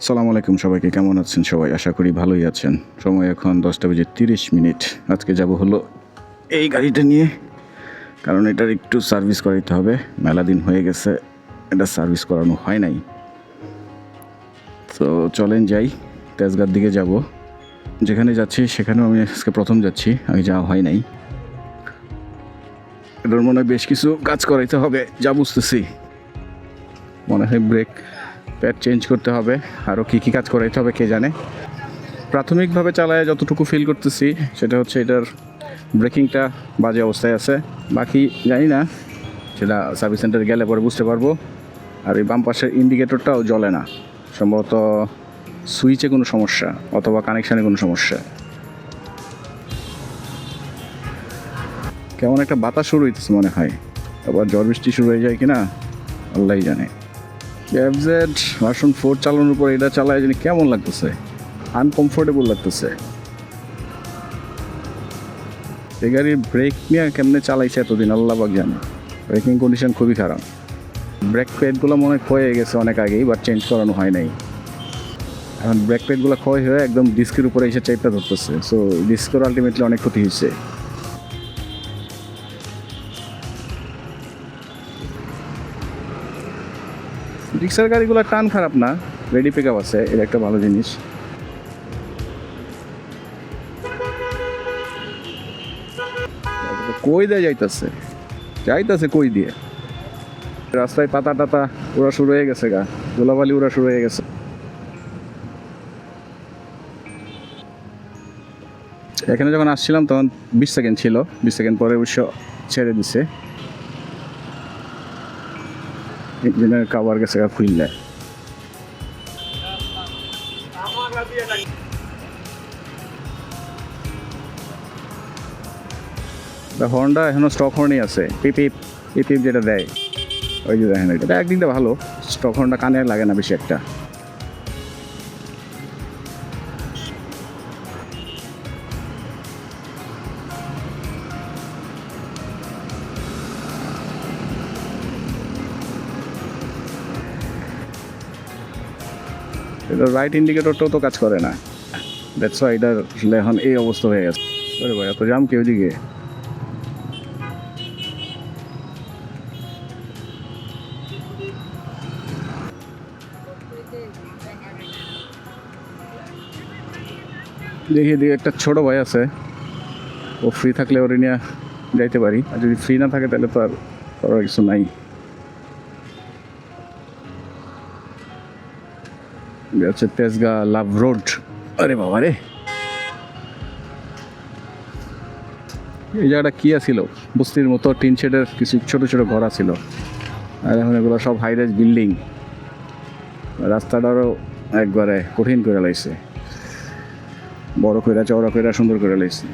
সালামু আলাইকুম সবাইকে, কেমন আছেন সবাই? আশা করি ভালোই আছেন। সময় এখন 10:30। আজকে যাব হলো এই গাড়িটা নিয়ে, কারণ এটার একটু সার্ভিস করাইতে হবে। মেলা দিন হয়ে গেছে এটা সার্ভিস করানো হয় নাই। তো চলেন যাই, তেজগাঁর দিকে যাব। যেখানে যাচ্ছি সেখানেও আমি আজকে প্রথম যাচ্ছি, আগে যাওয়া হয় নাই। এটার মনে হয় বেশ কিছু কাজ করাইতে হবে যা বুঝতেছি। মনে হয় ব্রেক প্যাড চেঞ্জ করতে হবে, আরও কী কী কাজ করাইতে হবে কে জানে। প্রাথমিকভাবে চালায় যতটুকু ফিল করতেছি সেটা হচ্ছে এটার ব্রেকিংটা বাজে অবস্থায় আছে। বাকি জানি না, সেটা সার্ভিস সেন্টারে গেলে পরে বুঝতে পারবো। আর এই বাম পাশের ইন্ডিকেটরটাও জ্বলে না, সম্ভবত সুইচে কোনো সমস্যা অথবা কানেকশানে কোনো সমস্যা। কেমন একটা বাতাস শুরু হইতেছে মনে হয়, আবার ঝড় বৃষ্টি শুরু হয়ে যায় কিনা আল্লাহই জানে। এফজেড ভার্সন 4 চালানোর পর এটা চালায় জানি কেমন লাগতেছে, আনকমফোর্টেবল লাগতেছে। এই গাড়ির ব্রেক নিয়ে কেমনে চালাইছে এতদিন আল্লাহ পাক জানে। ব্রেকিং কন্ডিশন খুবই খারাপ। ব্রেক প্যাডগুলো মনে হয় ক্ষয়ে গেছে অনেক আগেই, বাট চেঞ্জ করানো হয় নাই। এখন ব্রেক প্যাডগুলো ক্ষয় হয়ে একদম ডিস্কের উপরে এসে চাইপটা ধরতেছে। সো ডিস্কের আলটিমেটলি অনেক ক্ষতি হয়েছে। রিক্সার গাড়িগুলোর টান খারাপ না, রেডি পিক আপ আছে, এটা একটা ভালো জিনিস। কই দিয়ে যাইতেছে কই দিয়ে? রাস্তায় পাতা টাতা ওরা শুরু হয়ে গেছে, গা ধুলাবালি ওরা শুরু হয়ে গেছে। এখানে যখন আসছিলাম তখন 20 সেকেন্ড ছিল, 20 সেকেন্ড পরে অবশ্য ছেড়ে দিছে। ইঞ্জিনের কাভার গেছে গা খুললে। হর্নটা এখনো স্টক হর্নই আছে, পিপিপ পিপিপ যেটা দেয় ওই যে দেখেন, এটা একদিক দিয়ে ভালো, স্টক হর্নটা কানে লাগে না বেশি একটা। এটা রাইট ইন্ডিকেটরটাও তো কাজ করে না, দ্যাটস ওয়াই এটার এখন এই অবস্থা হয়ে গেছে। আরে ভাই এত জাম কি ওইদিকে? দেখি এদিকে একটা ছোট ভাই আছে, ও ফ্রি থাকলে ওরে নিয়ে যাইতে পারি, আর যদি ফ্রি না থাকে তাহলে তো আর করার কিছু নাই। হচ্ছে তেজগাঁ লাভ রোড। আরে বাবা রে, এই জায়গাটা কি ছিল? বস্তির মতো টিন শেডের কিছু ছোট ছোট ঘর ছিল, আর এখন এগুলো সব হাইরাইজ বিল্ডিং। রাস্তাটারও একবারে কঠিন করে লাইছে, বড় কইরা চওড়া কইরা সুন্দর করে লাইছে।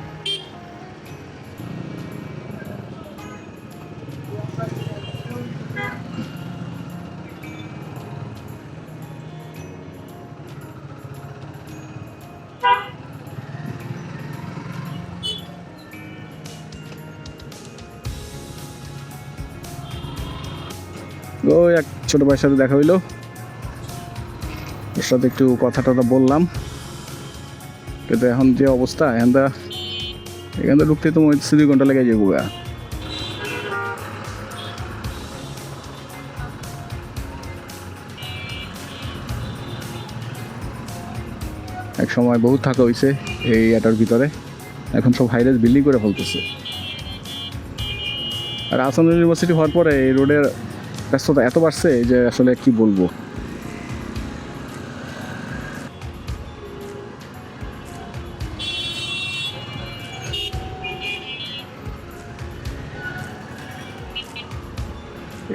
ওই এক ছোটো ভাইয়ের সাথে দেখা হইলো, ওর সাথে একটু কথা টথা বললাম। কিন্তু এখন যে অবস্থা, এখানটা ঢুকতে তো মনে হচ্ছে 2 ঘন্টা লেগে যাবো গা। এক সময় বহুত থাকা হয়েছে এই এটার ভিতরে, এখন সব হাইরাইজ বিল্ডিং করে ফেলতেছে। আর আসাম ইউনিভার্সিটি হওয়ার পরে এই রোডের ব্যস্ততা এত বাড়ছে যে আসলে কি বলবো।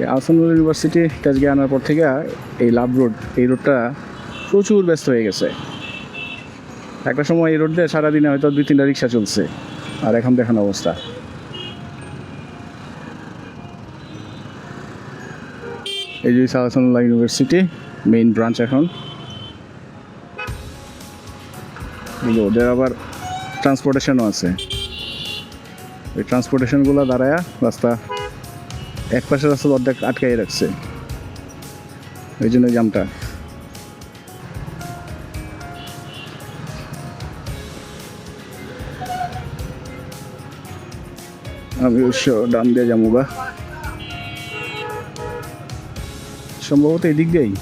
এই আসাম ইউনিভার্সিটি তেজগাঁ আনার পর থেকে এই লাভ রোড, এই রোডটা প্রচুর ব্যস্ত হয়ে গেছে। একটা সময় এই রোড দিয়ে সারাদিনে হয়তো 2-3টা রিক্সা চলছে, আর এখন দেখেন অবস্থা। এই যে সাউথ ইউনিভার্সিটি মেইন ব্রাঞ্চ, এখন ওদের আবার ট্রান্সপোর্টেশনও আছে। ওই ট্রান্সপোর্টেশনগুলো দাঁড়ায় রাস্তা এক পাশের রাস্তা অর্ধেক আটকাই রাখছে, ওই জন্য জামটা। আমি অবশ্য ডান দিয়ে যাবো গা, সম্ভবত এদিক দিয়েই।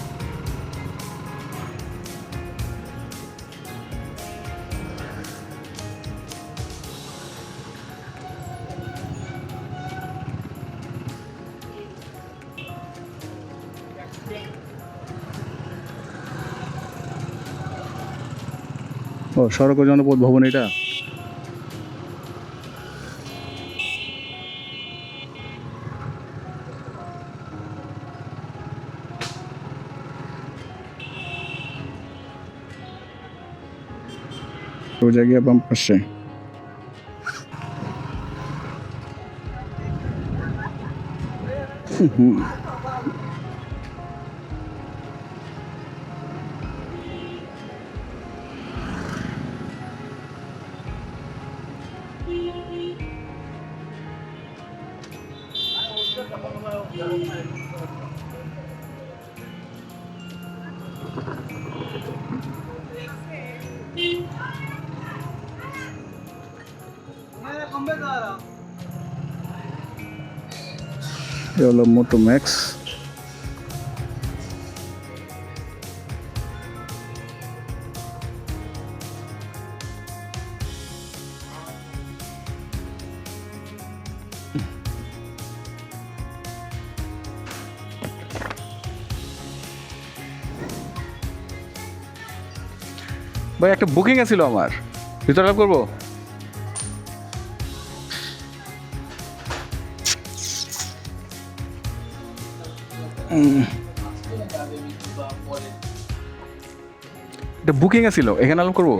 ও সড়ক ও জনপথ ভবন এটা। সোজা গিয়ে বাম পাশে। এটা হলো মোটো ম্যাক্স। ভাই একটা বুকিং আছিল আমার, ভিতরে লাভ করবো? এটা বুকিং আছিল, এখানে আলাপ করবো?